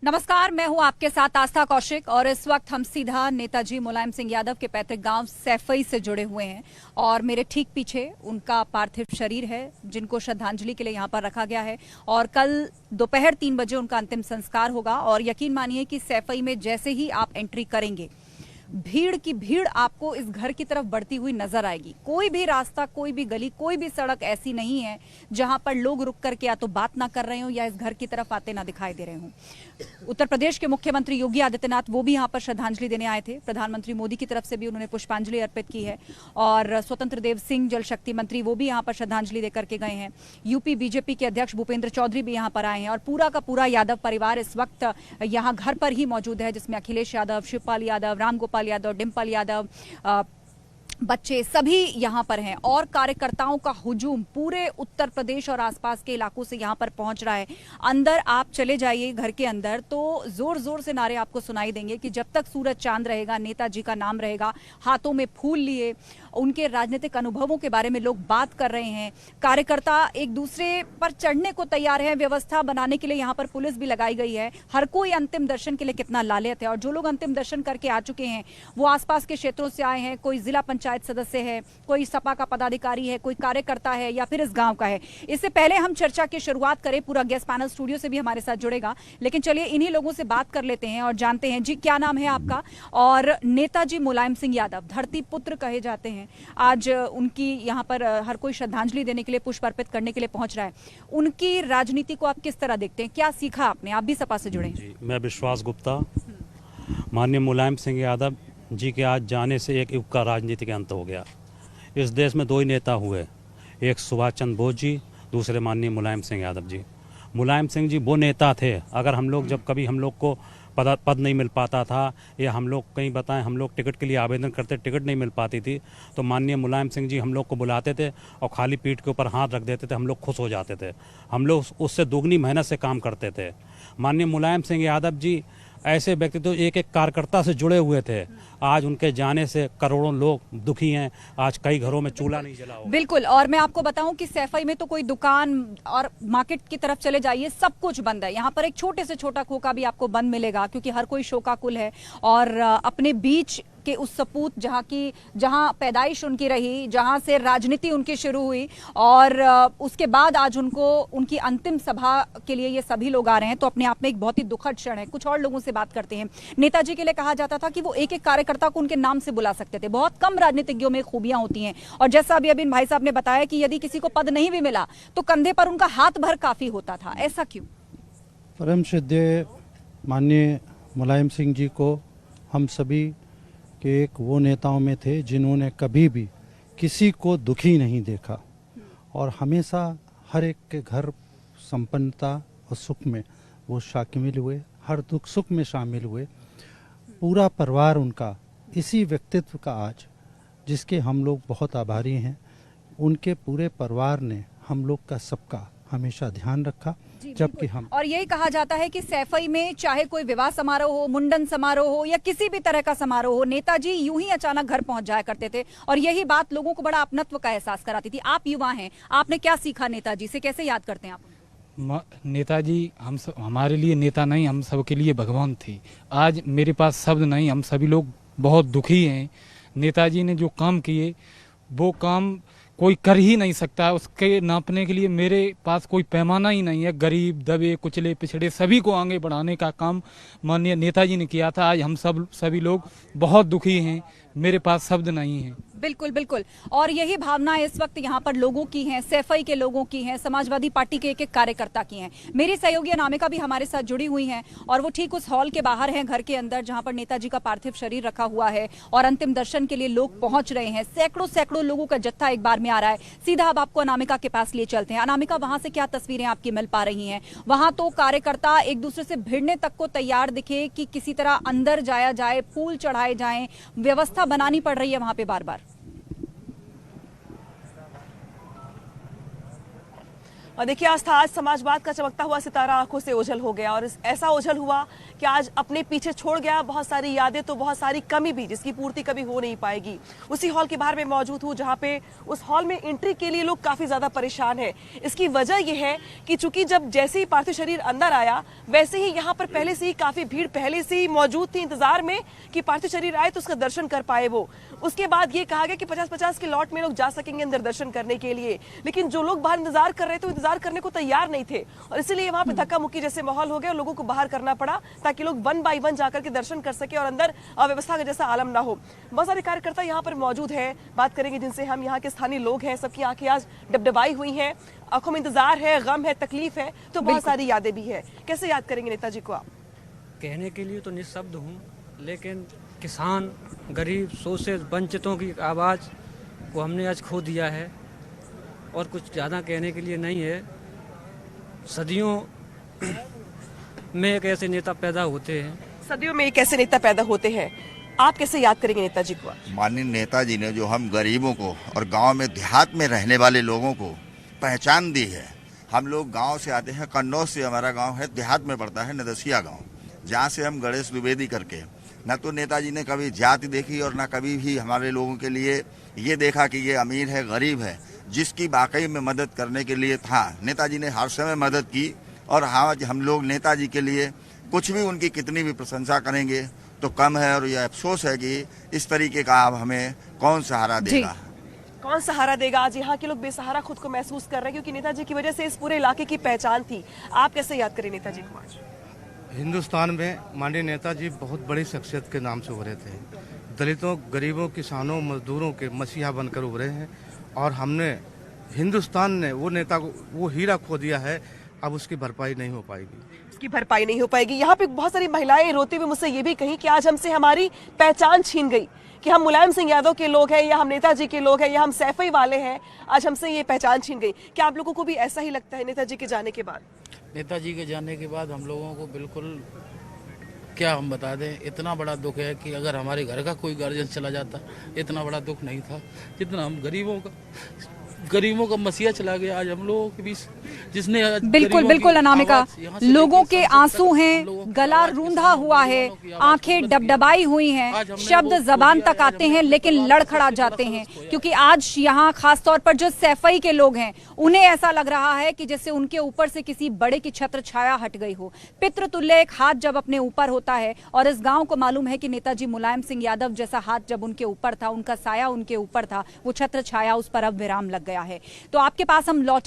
नमस्कार, मैं हूं आपके साथ आस्था कौशिक और इस वक्त हम सीधा नेताजी मुलायम सिंह यादव के पैतृक गांव सैफई से जुड़े हुए हैं और मेरे ठीक पीछे उनका पार्थिव शरीर है जिनको श्रद्धांजलि के लिए यहां पर रखा गया है और कल दोपहर 3 बजे उनका अंतिम संस्कार होगा। और यकीन मानिए कि सैफई में जैसे ही आप एंट्री करेंगे भीड़ की भीड़ आपको इस घर की तरफ बढ़ती हुई नजर आएगी। कोई भी रास्ता, कोई भी गली, कोई भी सड़क ऐसी नहीं है जहां पर लोग रुक करके या तो बात ना कर रहे हो या इस घर की तरफ आते ना दिखाई दे रहे हों। उत्तर प्रदेश के मुख्यमंत्री योगी आदित्यनाथ वो भी यहां पर श्रद्धांजलि देने आए थे। प्रधानमंत्री मोदी की तरफ से भी उन्होंने पुष्पांजलि अर्पित की है और स्वतंत्र देव सिंह जल शक्ति मंत्री वो भी यहां पर श्रद्धांजलि देकर के गए हैं। यूपी बीजेपी के अध्यक्ष भूपेंद्र चौधरी भी यहां पर आए हैं और पूरा का पूरा यादव परिवार इस वक्त यहां घर पर ही मौजूद है, जिसमें अखिलेश यादव, शिवपाल यादव, रामगोपाल यादव, डिंपल यादव, बच्चे सभी यहां पर हैं और कार्यकर्ताओं का हुजूम पूरे उत्तर प्रदेश और आसपास के इलाकों से यहां पर पहुंच रहा है। अंदर आप चले जाइए घर के अंदर तो जोर जोर से नारे आपको सुनाई देंगे कि जब तक सूरज चांद रहेगा नेताजी का नाम रहेगा। हाथों में फूल लिए उनके राजनीतिक अनुभवों के बारे में लोग बात कर रहे हैं। कार्यकर्ता एक दूसरे पर चढ़ने को तैयार है। व्यवस्था बनाने के लिए यहाँ पर पुलिस भी लगाई गई है। हर कोई अंतिम दर्शन के लिए कितना लालेत है और जो लोग अंतिम दर्शन करके आ चुके हैं वो आसपास के क्षेत्रों से आए हैं। कोई जिला पंचायत सदस्य है, कोई सपा का पदाधिकारी है, कोई कार्यकर्ता है या फिर इस गांव का है। इससे पहले हम चर्चा की शुरुआत करें, पूरा गेस्ट पैनल स्टूडियो से भी हमारे साथ जुड़ेगा, लेकिन चलिए इन्हीं लोगों से बात कर लेते हैं और जानते हैं। जी, क्या नाम है आपका? और नेताजी मुलायम सिंह यादव धरती पुत्र कहे जाते हैं, आज उनकी यहाँ पर हर कोई श्रद्धांजलि देने के लिए, पुष्प अर्पित करने के लिए पहुंच रहा है। उनकी राजनीति को आप किस तरह देखते हैं? क्या सीखा आपने? आप भी सपा से जुड़े हैं। मैं विश्वास गुप्ता। माननीय मुलायम सिंह यादव जी के आज जाने से एक युग का राजनीतिक अंत हो गया। इस देश में दो ही नेता हुए, एक सुभाष चंद्र बोस जी, दूसरे माननीय मुलायम सिंह यादव जी। मुलायम सिंह जी वो नेता थे, अगर हम लोग जब कभी हम लोग को पद नहीं मिल पाता था या हम लोग कहीं बताएं हम लोग टिकट के लिए आवेदन करते, टिकट नहीं मिल पाती थी तो माननीय मुलायम सिंह जी हम लोग को बुलाते थे और खाली पीठ के ऊपर हाथ रख देते थे। हम लोग खुश हो जाते थे। हम लोग उससे दोगुनी मेहनत से काम करते थे। माननीय मुलायम सिंह यादव जी ऐसे व्यक्ति तो एक एक कार्यकर्ता से जुड़े हुए थे। आज उनके जाने से करोड़ों लोग दुखी हैं। आज कई घरों में चूल्हा नहीं जला होगा। बिल्कुल, और मैं आपको बताऊं कि सैफई में तो कोई दुकान और मार्केट की तरफ चले जाइए सब कुछ बंद है। यहाँ पर एक छोटे से छोटा खोखा भी आपको बंद मिलेगा क्योंकि हर कोई शोकाकुल है और अपने बीच के उस सपूत जहां पैदाइश उनकी रही, जहां से राजनीति उनकी शुरू हुई और उसके बाद आज उनको उनकी अंतिम सभा के लिए ये सभी लोग आ रहे हैं, तो अपने आप में एक बहुत ही दुखद क्षण है। कुछ और लोगों से बात करते हैं। नेताजी के लिए कहा जाता था कि वो एक एक कार्यकर्ता को उनके नाम से बुला सकते थे। बहुत कम राजनीतिज्ञों में खूबियां होती हैं और जैसा अभी अभी भाई साहब ने बताया कि यदि किसी को पद नहीं भी मिला तो कंधे पर उनका हाथ भर काफी होता था। ऐसा क्यों? परम श्रद्धेय माननीय मुलायम सिंह जी को हम सभी के एक वो नेताओं में थे जिन्होंने कभी भी किसी को दुखी नहीं देखा और हमेशा हर एक के घर संपन्नता और सुख में वो शामिल हुए, हर दुख सुख में शामिल हुए। पूरा परिवार उनका इसी व्यक्तित्व का आज, जिसके हम लोग बहुत आभारी हैं, उनके पूरे परिवार ने हम लोग का सबका हमेशा ध्यान रखा। जबकि हम और यही कहा जाता है कि सैफई में चाहे कोई विवाह समारोह हो, मुंडन समारोह हो या किसी भी तरह का समारोह हो, नेताजी यूं ही अचानक घर पहुंच जाया करते थे और यही बात लोगों को बड़ा अपनत्व का एहसास कराती थी। आप युवा हैं, आपने क्या सीखा नेताजी से? कैसे याद करते हैं आप? नेताजी हमारे लिए नेता नहीं, हम सबके लिए भगवान थे। आज मेरे पास शब्द नहीं, हम सभी लोग बहुत दुखी हैं। नेताजी ने जो काम किए वो काम कोई कर ही नहीं सकता। उसके नापने के लिए मेरे पास कोई पैमाना ही नहीं है। गरीब, दबे, कुचले, पिछड़े सभी को आगे बढ़ाने का काम माननीय नेताजी ने किया था। आज हम सभी लोग बहुत दुखी हैं। मेरे पास शब्द नहीं है। बिल्कुल बिल्कुल, और यही भावना इस वक्त यहाँ पर लोगों की हैं, सैफई के लोगों की हैं, समाजवादी पार्टी के एक एक कार्यकर्ता की हैं। मेरी सहयोगी अनामिका भी हमारे साथ जुड़ी हुई हैं और वो ठीक उस हॉल के बाहर हैं, घर के अंदर, जहाँ पर नेताजी का पार्थिव शरीर रखा हुआ है और अंतिम दर्शन के लिए लोग पहुंच रहे हैं। सैकड़ों सैकड़ों लोगों का जत्था एक बार में आ रहा है। सीधा अब आपको अनामिका के पास लिए चलते हैं। अनामिका, वहां से क्या तस्वीरें आपकी मिल पा रही हैं? वहां तो कार्यकर्ता एक दूसरे से भिड़ने तक को तैयार दिखे कि किसी तरह अंदर जाया जाए, फूल चढ़ाए जाए, व्यवस्था बनानी पड़ रही है वहां पे बार बार। और देखिए आज था, आज समाजवाद का चमकता हुआ सितारा आंखों से ओझल हो गया और ऐसा ओझल हुआ कि आज अपने पीछे छोड़ गया बहुत सारी यादें, तो बहुत सारी कमी भी जिसकी पूर्ति कभी हो नहीं पाएगी। उसी हॉल के बाहर में मौजूद हूँ जहाँ पे उस हॉल में एंट्री के लिए लोग काफी ज्यादा परेशान है। इसकी वजह यह है कि चूंकि जब जैसे ही पार्थिव शरीर अंदर आया वैसे ही यहाँ पर पहले से ही काफी भीड़ पहले से ही मौजूद थी इंतजार में कि पार्थिव शरीर आए तो उसका दर्शन कर पाए वो। उसके बाद ये कहा गया कि 50-50 के लॉट में लोग जा सकेंगे अंदर दर्शन करने के लिए, लेकिन जो लोग बाहर इंतजार कर रहे थे वो इंतजार करने को तैयार नहीं थे और इसीलिए वहां पे धक्का मुक्की जैसे माहौल हो गया और लोगों को बाहर करना पड़ा ताकि लोग 1 बाय 1 जाकर के दर्शन कर सके और अंदर अव्यवस्था का जैसा आलम ना हो। बहुत सारे कार्यकर्ता यहाँ पर मौजूद है, बात करेंगे जिनसे हम, यहाँ के स्थानीय लोग हैं, सबकी आंखें आज डबडबाई हुई हैं, आंखों में इंतजार है, गम है, तकलीफ है, तो बहुत सारी यादें भी है। कैसे याद करेंगे नेताजी को आप? कहने के लिए तो निःशब्द हूँ, लेकिन किसान, गरीब, शोषित, वंचितों की आवाज़ को हमने आज खो दिया है और कुछ ज़्यादा कहने के लिए नहीं है। सदियों में एक ऐसे नेता पैदा होते हैं, सदियों में एक ऐसे नेता पैदा होते हैं। आप कैसे याद करेंगे नेताजी को? माननीय नेताजी ने जो हम गरीबों को और गांव में देहात में रहने वाले लोगों को पहचान दी है। हम लोग गांव से आते हैं, कन्नौज से हमारा गांव है, देहात में पड़ता है नदसिया गांव, जहां से हम गणेश द्विवेदी करके, न तो नेताजी ने कभी जाति देखी और न कभी भी हमारे लोगों के लिए ये देखा कि ये अमीर है गरीब है, जिसकी वाकई में मदद करने के लिए था। नेताजी ने हर समय मदद की और आज हम लोग नेताजी के लिए कुछ भी, उनकी कितनी भी प्रशंसा करेंगे तो कम है और यह अफसोस है कि इस तरीके का अब हमें कौन सहारा देगा, कौन सहारा देगा। आज यहाँ के लोग बेसहारा खुद को महसूस कर रहे हैं क्योंकि नेताजी की वजह से इस पूरे इलाके की पहचान थी। आप कैसे याद करें नेताजी को आज? हिंदुस्तान में माननीय नेताजी बहुत बड़ी शख्सियत के नाम से उभरे थे। दलितों, गरीबों, किसानों, मजदूरों के मसीहा बनकर उभरे हैं और हमने, हिंदुस्तान ने वो नेता को, वो हीरा खो दिया है, अब उसकी भरपाई नहीं हो पाएगी। उसकी भरपाई नहीं हो पाएगी। यहाँ पे बहुत सारी महिलाएं रोते हुए मुझसे ये भी कहीं कि आज हमसे हमारी पहचान छीन गई कि हम मुलायम सिंह यादव के लोग हैं या हम नेताजी के लोग हैं या हम सैफई वाले हैं, आज हमसे ये पहचान छीन गई। क्या आप लोगों को भी ऐसा ही लगता है नेताजी के जाने के बाद? नेताजी के जाने के बाद हम लोगों को बिल्कुल, क्या हम बता दें, इतना बड़ा दुख है कि अगर हमारे घर का कोई गार्जियन चला जाता, इतना बड़ा दुख नहीं था जितना हम गरीबों का मसीहा चला गया आज हम लोगों के बीच, जिसने बिल्कुल बिल्कुल अनामिका, लोगों के आंसू हैं, गला रूंधा हुआ है, आंखें डबडबाई हुई हैं, शब्द जबान तक आते हैं लेकिन लड़खड़ा जाते हैं क्योंकि आज यहाँ खासतौर पर जो सैफई के लोग हैं उन्हें ऐसा लग रहा है कि जैसे उनके ऊपर से किसी बड़े की छत्र छाया हट गई हो। पितृतुल्य एक हाथ जब अपने ऊपर होता है, और इस गांव को मालूम है कि नेताजी मुलायम सिंह यादव जैसा हाथ जब उनके ऊपर था, उनका साया उनके ऊपर था, वो छत्र छाया उस पर अब विराम लग गया है। तो आपके पास हम लौटे